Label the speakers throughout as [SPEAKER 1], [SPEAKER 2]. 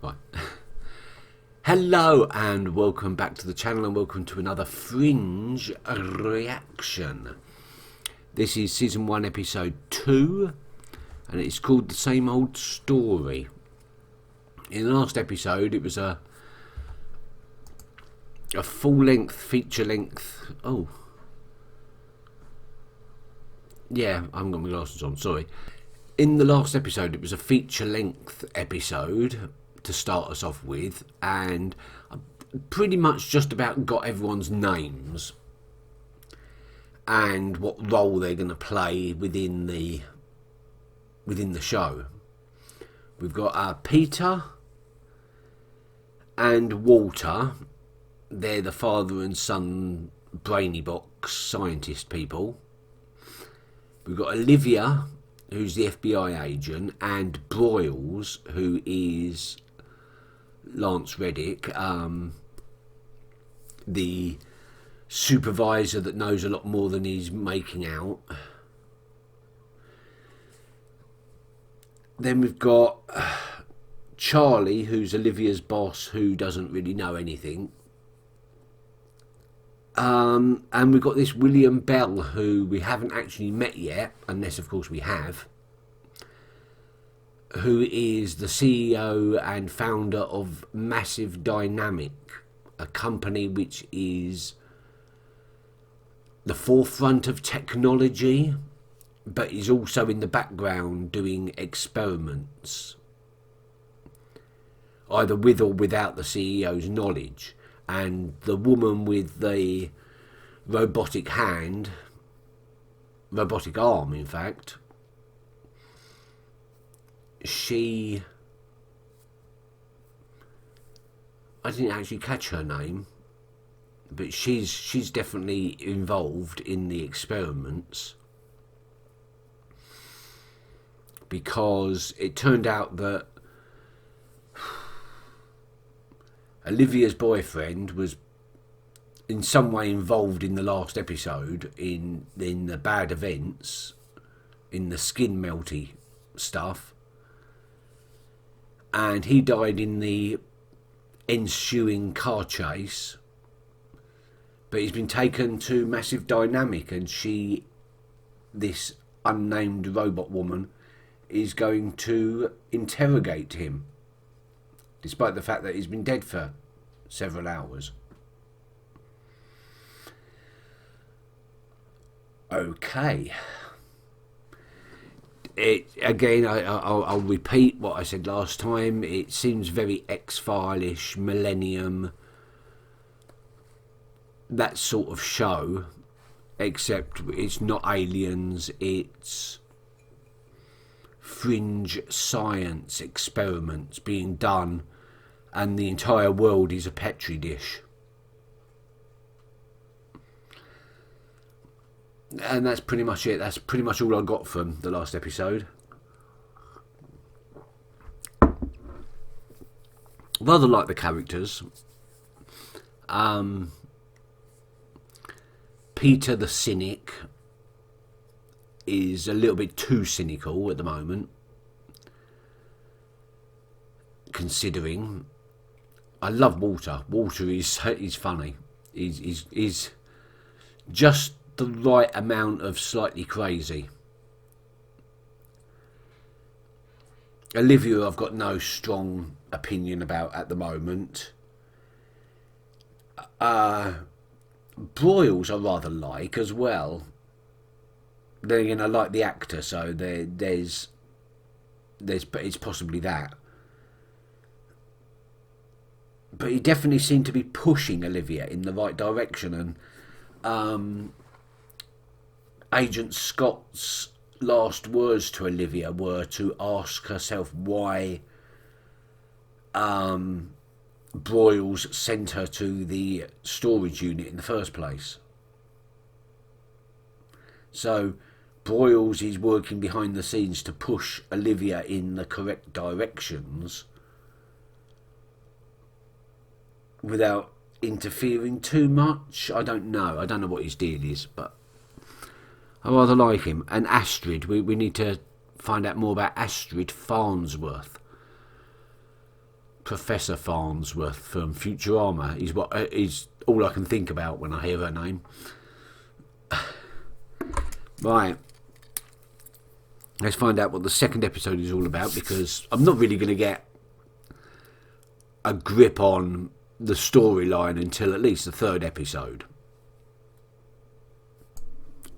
[SPEAKER 1] Right. Hello and welcome back to the channel and welcome to another Fringe reaction. This is season 1 episode 2 and it's called The Same Old Story. In the last episode it was a full length, feature length, yeah, I haven't got my glasses on, sorry. In the last episode it was a feature length episode to start us off with, and I pretty much just about got everyone's names and what role they're going to play within the show. We've got Peter and Walter. They're the father and son brainy box scientist people. We've got Olivia, who's the FBI agent, and Broyles, who is Lance Reddick, the supervisor that knows a lot more than he's making out. Then we've got Charlie, who's Olivia's boss, who doesn't really know anything. And we've got this William Bell, who we haven't actually met yet, unless of course we have, who is the CEO and founder of Massive Dynamic, a company which is the forefront of technology, but is also in the background doing experiments, either with or without the CEO's knowledge. And the woman with the robotic arm, in fact, I didn't actually catch her name, but she's definitely involved in the experiments, because it turned out that Olivia's boyfriend was in some way involved in the last episode in the bad events, in the skin melty stuff, and he died in the ensuing car chase, but he's been taken to Massive Dynamic, and this unnamed robot woman, is going to interrogate him, despite the fact that he's been dead for several hours. Okay. I'll repeat what I said last time. It seems very X-File-ish, Millennium, that sort of show, except it's not aliens, it's fringe science experiments being done, and the entire world is a petri dish. And that's pretty much it. That's pretty much all I got from the last episode. Rather like the characters. Peter the cynic is a little bit too cynical at the moment, considering. I love Walter. Walter is funny. He's just the right amount of slightly crazy. Olivia I've got no strong opinion about at the moment. Broyles I rather like as well. Then again, I like the actor, so it's possibly that. But he definitely seemed to be pushing Olivia in the right direction, and Agent Scott's last words to Olivia were to ask herself why Broyles sent her to the storage unit in the first place. So Broyles is working behind the scenes to push Olivia in the correct directions without interfering too much. I don't know what his deal is, but I rather like him. And Astrid, we need to find out more about Astrid Farnsworth. Professor Farnsworth from Futurama is all I can think about when I hear her name. Right. Let's find out what the second episode is all about, because I'm not really going to get a grip on the storyline until at least the third episode.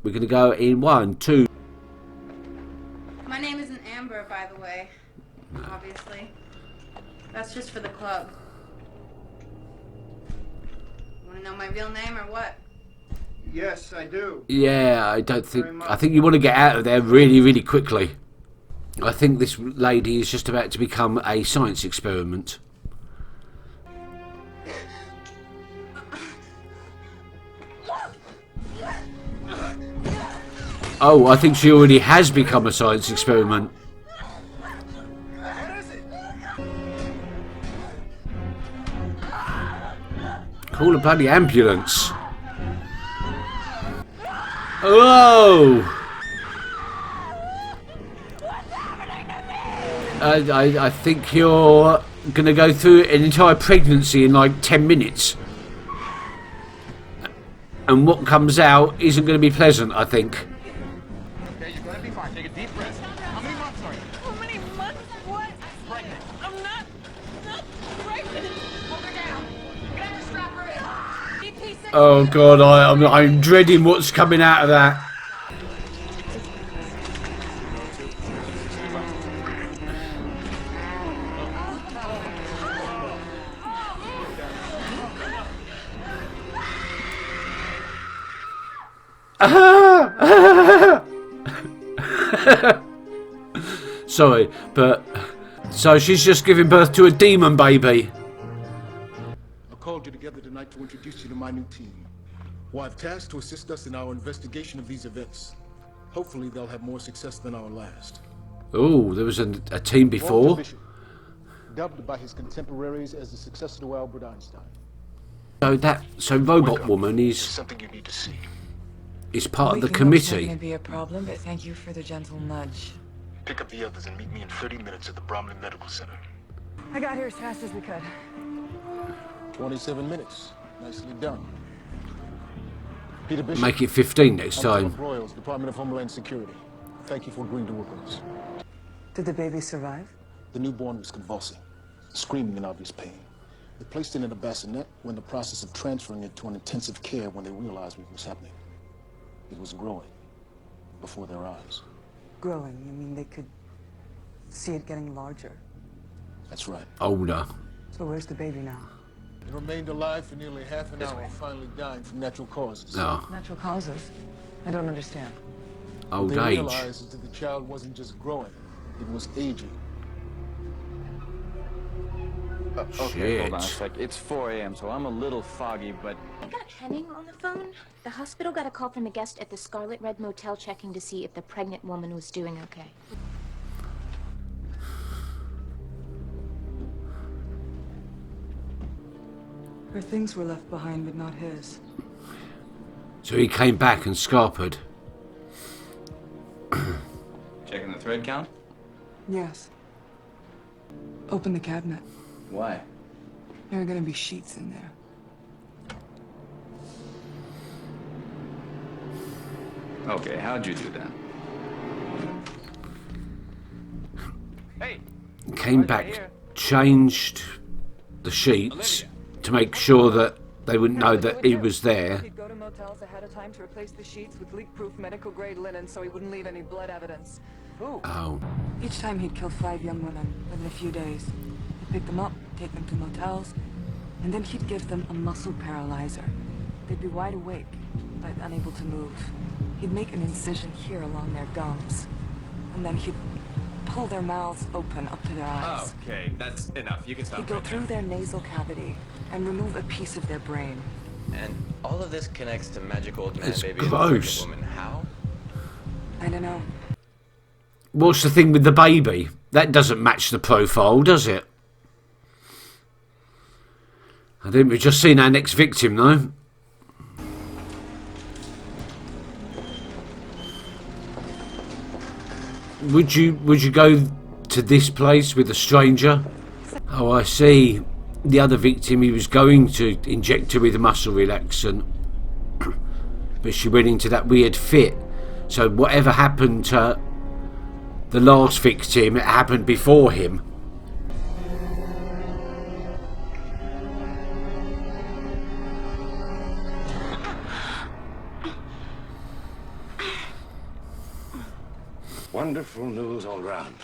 [SPEAKER 1] We're going to go in 1, 2.
[SPEAKER 2] My name isn't Amber, by the way. No. Obviously. That's just for the club. Want to know my real name or what?
[SPEAKER 3] Yes, I do.
[SPEAKER 1] Yeah, I think you want to get out of there really, really quickly. I think this lady is just about to become a science experiment. Oh, I think she already has become a science experiment. Call a bloody ambulance. Oh! I think you're going to go through an entire pregnancy in like 10 minutes. And what comes out isn't going to be pleasant, I think.
[SPEAKER 3] Okay, you're going to be fine. Take a deep breath. How many months are you?
[SPEAKER 4] How many months? What?
[SPEAKER 3] Pregnant.
[SPEAKER 4] I'm not pregnant. Hold her down. Get her, strap her in. BP 6.
[SPEAKER 1] Oh God, I'm dreading what's coming out of that. Sorry, but so she's just giving birth to a demon baby.
[SPEAKER 5] I called you together tonight to introduce you to my new team, who I've tasked to assist us in our investigation of these events. Hopefully they'll have more success than our last.
[SPEAKER 1] Oh, there was a team before.
[SPEAKER 5] Bishop, dubbed by his contemporaries as the successor to Albert Einstein.
[SPEAKER 1] So Robot Woman is
[SPEAKER 5] something you need to see.
[SPEAKER 1] Is part of the
[SPEAKER 6] It's not
[SPEAKER 1] committee.
[SPEAKER 6] going to be a problem, but thank you for the gentle nudge.
[SPEAKER 5] Pick up the others and meet me in 30 minutes at the Bromley Medical Center.
[SPEAKER 4] I got here as fast as we could.
[SPEAKER 5] 27 minutes. Nicely done. Peter Bishop.
[SPEAKER 1] Make it 15 next time.
[SPEAKER 5] Royals, Department of Homeland Security. Thank you for agreeing to work with us.
[SPEAKER 6] Did the baby survive?
[SPEAKER 5] The newborn was convulsing, screaming in obvious pain. They placed it in a bassinet. We're in the process of transferring it to an intensive care when they realized what was happening. It was growing before their eyes.
[SPEAKER 6] Growing? You mean they could see it getting larger?
[SPEAKER 5] That's right.
[SPEAKER 1] Older.
[SPEAKER 6] So where's the baby now?
[SPEAKER 5] It remained alive for nearly half an hour, finally dying from natural causes.
[SPEAKER 1] Oh,
[SPEAKER 6] Natural causes? I don't understand.
[SPEAKER 1] old
[SPEAKER 5] They
[SPEAKER 1] age.
[SPEAKER 5] realized that the child wasn't just growing, it was aging.
[SPEAKER 7] Okay, hold on a
[SPEAKER 1] Shit.
[SPEAKER 7] sec. It's 4 a.m., so I'm a little foggy, but...
[SPEAKER 8] I got Henning on the phone. The hospital got a call from a guest at the Scarlet Red Motel checking to see if the pregnant woman was doing okay.
[SPEAKER 6] Her things were left behind, but not his.
[SPEAKER 1] So he came back and scarpered.
[SPEAKER 7] Checking the thread count?
[SPEAKER 6] Yes. Open the cabinet.
[SPEAKER 7] Why?
[SPEAKER 6] There are gonna be sheets in there.
[SPEAKER 7] Okay, how'd you do that?
[SPEAKER 3] Hey,
[SPEAKER 1] Came back, changed the sheets to make sure that they wouldn't know that he was there.
[SPEAKER 9] He'd go to motels ahead of time to replace the sheets with leak-proof medical-grade linen so he wouldn't leave any blood evidence. Ooh.
[SPEAKER 1] Oh,
[SPEAKER 6] Each time he'd kill 5 young women within a few days. He'd pick them up, take them to motels, and then he'd give them a muscle paralyzer. They'd be wide awake, but unable to move. He'd make an incision here along their gums, and then he'd pull their mouths open up to their eyes.
[SPEAKER 10] Okay, that's enough. You can stop.
[SPEAKER 6] He'd go
[SPEAKER 10] right
[SPEAKER 6] through
[SPEAKER 10] now.
[SPEAKER 6] their nasal cavity and remove a piece of their brain.
[SPEAKER 10] And all of this connects to magic old man
[SPEAKER 1] It's
[SPEAKER 10] baby and
[SPEAKER 1] gross.
[SPEAKER 10] pregnant woman. How?
[SPEAKER 6] I don't know.
[SPEAKER 1] what's the thing with the baby? That doesn't match the profile, does it? I think we've just seen our next victim, though. Would you go to this place with a stranger? Oh, I see. The other victim, he was going to inject her with a muscle relaxant, but she went into that weird fit. So whatever happened to the last victim, it happened before him.
[SPEAKER 11] Wonderful news all round.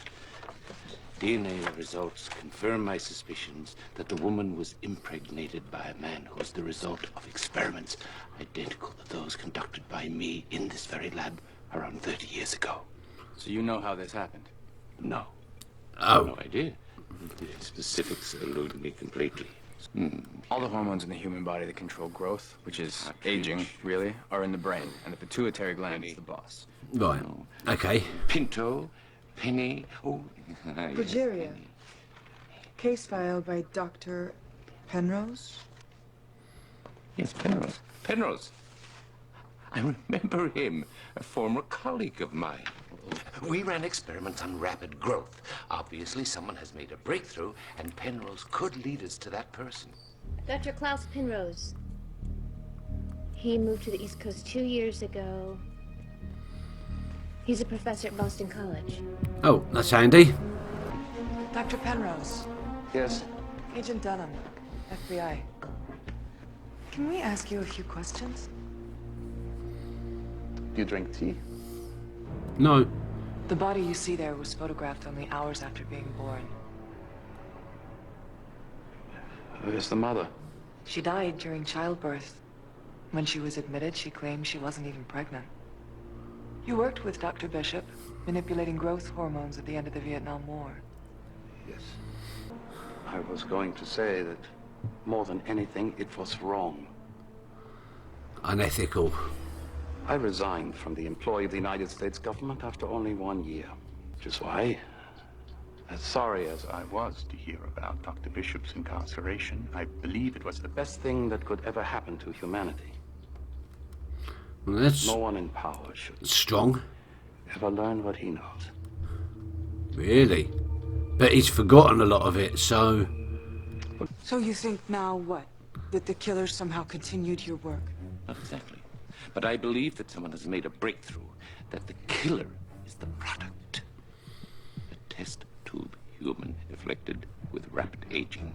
[SPEAKER 11] DNA results confirm my suspicions that the woman was impregnated by a man who was the result of experiments identical to those conducted by me in this very lab around 30 years ago.
[SPEAKER 10] So you know how this happened?
[SPEAKER 11] No.
[SPEAKER 1] Oh.
[SPEAKER 11] No idea. The specifics elude me completely.
[SPEAKER 10] All the hormones in the human body that control growth, which is aging, really, are in the brain, and the pituitary gland is the boss.
[SPEAKER 1] Right. Okay.
[SPEAKER 11] Pinto, Penny,
[SPEAKER 9] Progeria. Case filed by Dr. Penrose?
[SPEAKER 11] Yes, Penrose. Penrose. I remember him, a former colleague of mine. We ran experiments on rapid growth. Obviously, someone has made a breakthrough, and Penrose could lead us to that person.
[SPEAKER 8] Dr. Klaus Penrose. He moved to the East Coast 2 years ago. He's a professor at Boston College.
[SPEAKER 1] Oh, that's handy.
[SPEAKER 9] Dr. Penrose.
[SPEAKER 11] Yes?
[SPEAKER 9] Agent Dunham, FBI. Can we ask you a few questions?
[SPEAKER 11] You drink tea?
[SPEAKER 1] No.
[SPEAKER 9] The body you see there was photographed only hours after being born.
[SPEAKER 10] Where's the mother?
[SPEAKER 9] She died during childbirth. When she was admitted, she claimed she wasn't even pregnant. You worked with Dr. Bishop, manipulating growth hormones at the end of the Vietnam War.
[SPEAKER 12] Yes. I was going to say that more than anything, it was wrong.
[SPEAKER 1] Unethical.
[SPEAKER 12] I resigned from the employ of the United States government after only 1 year. Which is why, as sorry as I was to hear about Dr. Bishop's incarceration, I believe it was the best thing that could ever happen to humanity.
[SPEAKER 1] Well, that's
[SPEAKER 12] no one in power should
[SPEAKER 1] strong.
[SPEAKER 12] Ever learn what he knows.
[SPEAKER 1] Really? But he's forgotten a lot of it, so...
[SPEAKER 6] So you think now what? That the killers somehow continued your work?
[SPEAKER 11] Not exactly. But I believe that someone has made a breakthrough, that the killer is the product. A test tube human afflicted with rapid aging.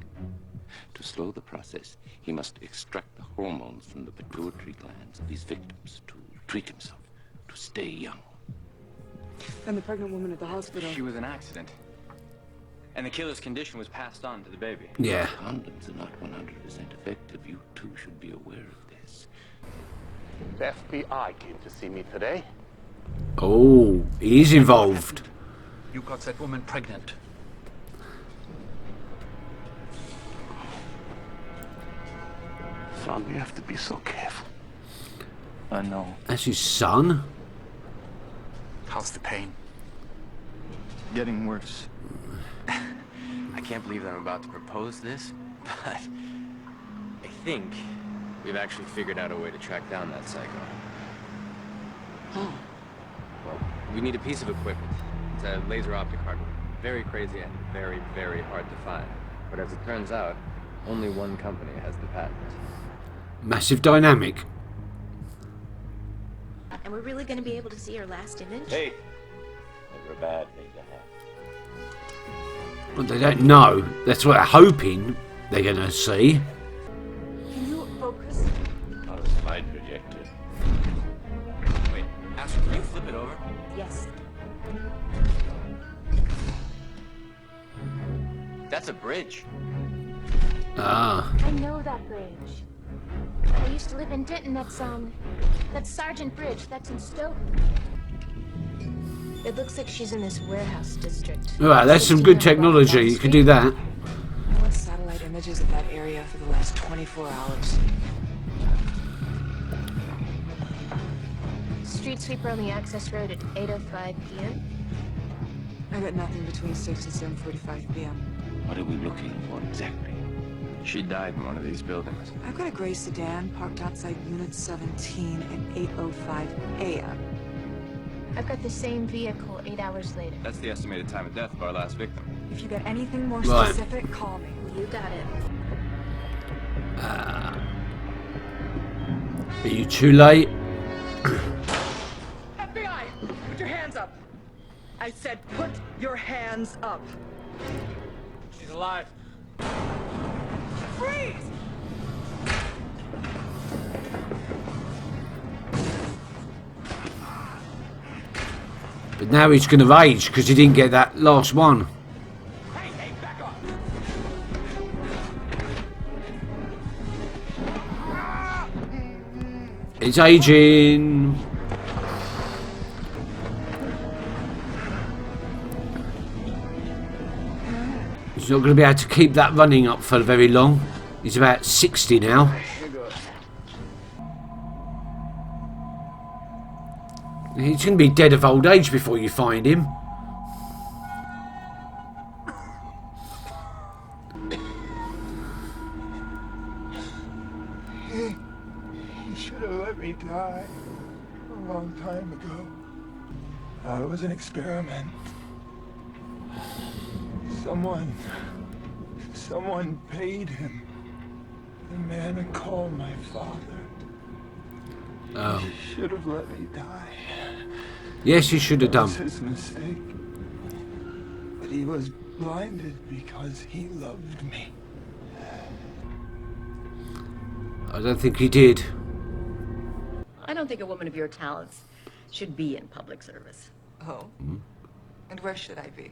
[SPEAKER 11] To slow the process, he must extract the hormones from the pituitary glands of these victims to treat himself, to stay young.
[SPEAKER 6] And the pregnant woman at the hospital?
[SPEAKER 10] She was an accident. And the killer's condition was passed on to the baby.
[SPEAKER 1] Yeah.
[SPEAKER 11] Condoms are not 100% effective. You too should be aware of this.
[SPEAKER 12] The FBI came to see me today.
[SPEAKER 1] Oh, he's involved.
[SPEAKER 3] You got that woman pregnant.
[SPEAKER 12] Son, you have to be so careful. I know.
[SPEAKER 1] That's his son?
[SPEAKER 3] How's the pain?
[SPEAKER 7] Getting worse. I can't believe that I'm about to propose this, but I think we've actually figured out a way to track down that psycho.
[SPEAKER 6] Oh.
[SPEAKER 7] Well, we need a piece of equipment. It's a laser optic hardware. Very crazy and very, very hard to find. But as it turns out, only one company has the patent.
[SPEAKER 1] Massive dynamic.
[SPEAKER 8] And we're really going to be able to see her last image?
[SPEAKER 11] Hey! Never a bad thing to have.
[SPEAKER 1] Well, they don't know. That's what they're hoping they're going to see.
[SPEAKER 6] Can you focus?
[SPEAKER 11] On a slide projector.
[SPEAKER 10] Wait, Asher, can you flip it over?
[SPEAKER 8] Yes.
[SPEAKER 10] That's a bridge.
[SPEAKER 1] Ah.
[SPEAKER 8] I know that bridge. I used to live in Denton. That's Sergeant Bridge. That's in Stoughton. It looks like she's in this warehouse district.
[SPEAKER 1] Alright, that's some good technology. You can do that.
[SPEAKER 9] I want satellite images of that area for the last 24 hours.
[SPEAKER 8] Street sweeper on the access road at 8:05 p.m.
[SPEAKER 6] I got nothing between 6 and 7:45 p.m.
[SPEAKER 11] What are we looking for exactly?
[SPEAKER 10] She died in one of these buildings.
[SPEAKER 6] I've got a gray sedan parked outside Unit 17 at 8:05 a.m.
[SPEAKER 8] I've got the same vehicle 8 hours later.
[SPEAKER 10] That's the estimated time of death of our last victim.
[SPEAKER 6] If you get anything more
[SPEAKER 1] Right.
[SPEAKER 6] specific, call me.
[SPEAKER 8] You got it.
[SPEAKER 1] Are you too late?
[SPEAKER 9] FBI! Put your hands up! I said put your hands up.
[SPEAKER 3] She's alive.
[SPEAKER 9] Freeze!
[SPEAKER 1] But now he's going to rage because he didn't get that last one.
[SPEAKER 3] Hey, hey, back off.
[SPEAKER 1] It's aging. He's not going to be able to keep that running up for very long. He's about 60 now. He's going to be dead of old age before you find him.
[SPEAKER 13] He should have let me die a long time ago. It was an experiment. Someone paid him. The man who called my father.
[SPEAKER 1] Oh.
[SPEAKER 13] He should have let me die.
[SPEAKER 1] Yes, he should have
[SPEAKER 13] That
[SPEAKER 1] done.
[SPEAKER 13] was his mistake. But he was blinded because he loved me.
[SPEAKER 1] I don't think he did.
[SPEAKER 14] I don't think a woman of your talents should be in public service.
[SPEAKER 9] Oh. And where should I be?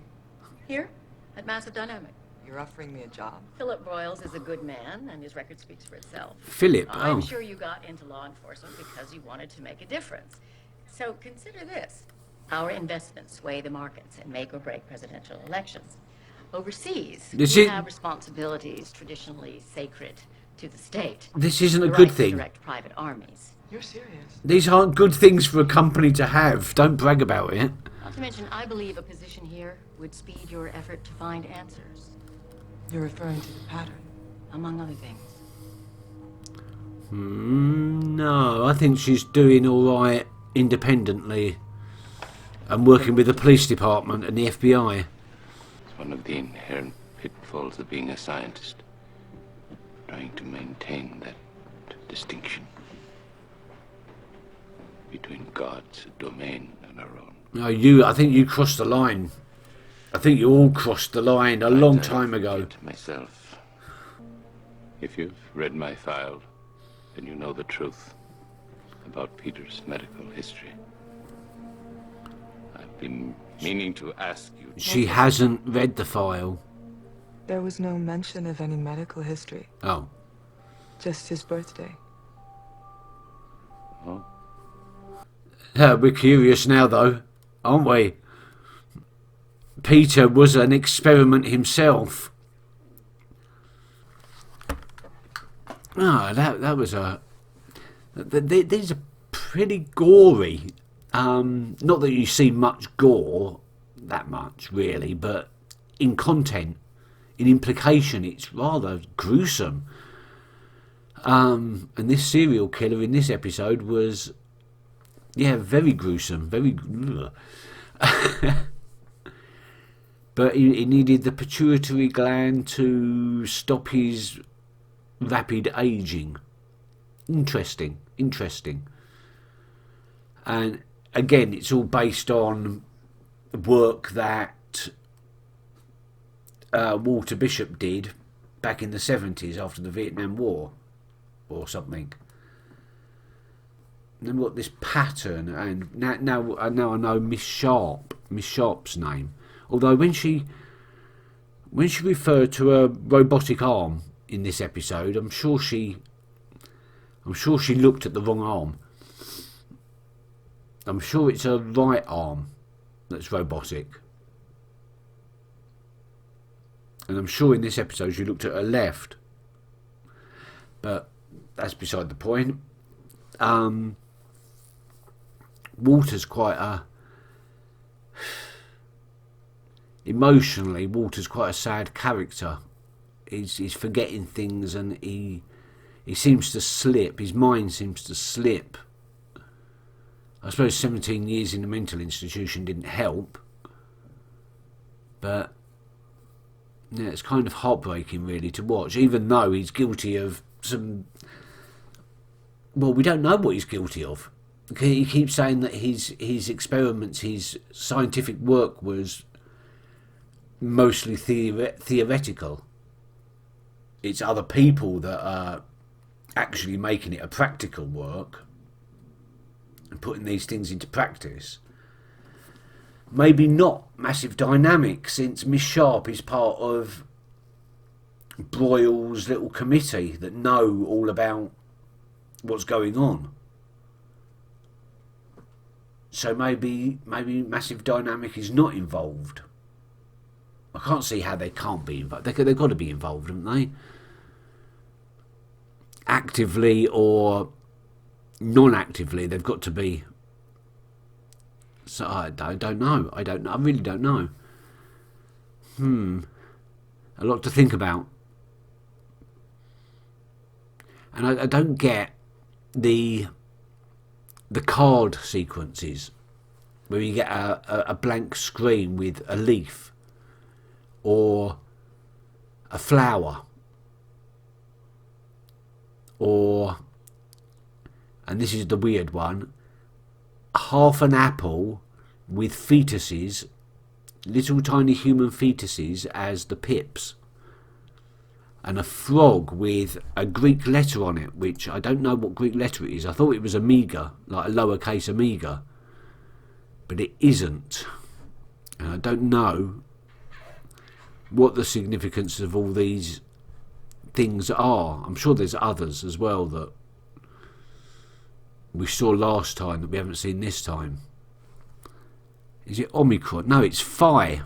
[SPEAKER 14] Here, at Massive Dynamic.
[SPEAKER 9] You're offering me a job?
[SPEAKER 14] Philip Broyles is a good man, and his record speaks for itself.
[SPEAKER 1] Philip,
[SPEAKER 14] I'm
[SPEAKER 1] oh.
[SPEAKER 14] sure you got into law enforcement because you wanted to make a difference. So consider this. Our investments sway the markets and make or break presidential elections. Overseas,
[SPEAKER 1] This
[SPEAKER 14] we
[SPEAKER 1] is-
[SPEAKER 14] have responsibilities traditionally sacred to the state.
[SPEAKER 1] This isn't a
[SPEAKER 14] The
[SPEAKER 1] good
[SPEAKER 14] right to
[SPEAKER 1] thing.
[SPEAKER 14] direct private armies.
[SPEAKER 9] You're serious?
[SPEAKER 1] These aren't good things for a company to have. Don't brag about it.
[SPEAKER 14] Not to mention, I believe a position here would speed your effort to find answers.
[SPEAKER 9] You're referring to the pattern?
[SPEAKER 14] Among other things.
[SPEAKER 1] No, I think she's doing all right independently and working with the police department and the FBI.
[SPEAKER 11] It's one of the inherent pitfalls of being a scientist. Trying to maintain that distinction between God's domain and our own.
[SPEAKER 1] No, I think you crossed the line. I think you all crossed the line a long time ago.
[SPEAKER 11] Myself. If you've read my file, then you know the truth about Peter's medical history. I've been meaning to ask you.
[SPEAKER 1] She hasn't read the file.
[SPEAKER 9] There was no mention of any medical history.
[SPEAKER 1] Oh.
[SPEAKER 9] Just his birthday.
[SPEAKER 11] Oh.
[SPEAKER 1] We're curious now, though, aren't we? Peter was an experiment himself. That was a... These are pretty gory. Not that you see much gore, that much, really, but in content, in implication, it's rather gruesome. And this serial killer in this episode was... Yeah, very gruesome, very... But he needed the pituitary gland to stop his rapid aging. Interesting. And again, it's all based on work that Walter Bishop did back in the 70s after the Vietnam War or something. Then what this pattern, and now I know Miss Sharp's name. Although when she referred to a robotic arm in this episode, I'm sure she looked at the wrong arm. I'm sure it's a right arm that's robotic. And I'm sure in this episode she looked at her left. But that's beside the point. Walter's quite a... Emotionally, Walter's quite a sad character. He's forgetting things, and he seems to slip. His mind seems to slip. I suppose 17 years in a mental institution didn't help. But Yeah, it's kind of heartbreaking, really, to watch, even though he's guilty of some. Well, we don't know what he's guilty of. He keeps saying that his experiments, his scientific work was mostly theoretical. It's other people that are actually making it a practical work and putting these things into practice. Maybe not Massive Dynamic, since Miss Sharp is part of Broyle's little committee that know all about what's going on. So maybe Massive Dynamic is not involved. I can't see how they can't be involved. They've got to be involved, haven't they? Actively or non-actively, they've got to be. So I don't know. I really don't know. A lot to think about. And I don't get the card sequences where you get a blank screen with a leaf or a flower or, and this is the weird one, half an apple with fetuses, little tiny human fetuses as the pips, and a frog with a Greek letter on it, which I don't know what Greek letter it is. I thought it was omega, like a lowercase omega, but it isn't. And I don't know what the significance of all these things are. I'm sure there's others as well that we saw last time that we haven't seen this time. Is it Omicron? No, it's Phi.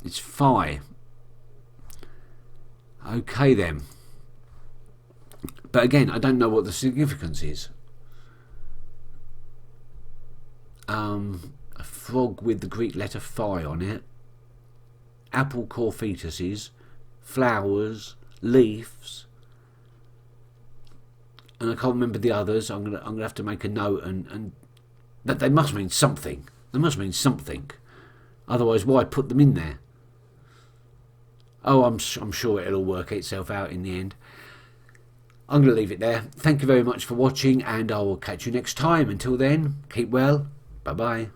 [SPEAKER 1] It's Phi. Okay then. But again, I don't know what the significance is. A frog with the Greek letter Phi on it. Apple core fetuses. Flowers. Leaves. And I can't remember the others. I'm gonna have to make a note and but they must mean something. They must mean something. Otherwise, why put them in there? Oh, I'm sure it'll all work itself out in the end. I'm going to leave it there. Thank you very much for watching, and I will catch you next time. Until then, keep well. Bye-bye.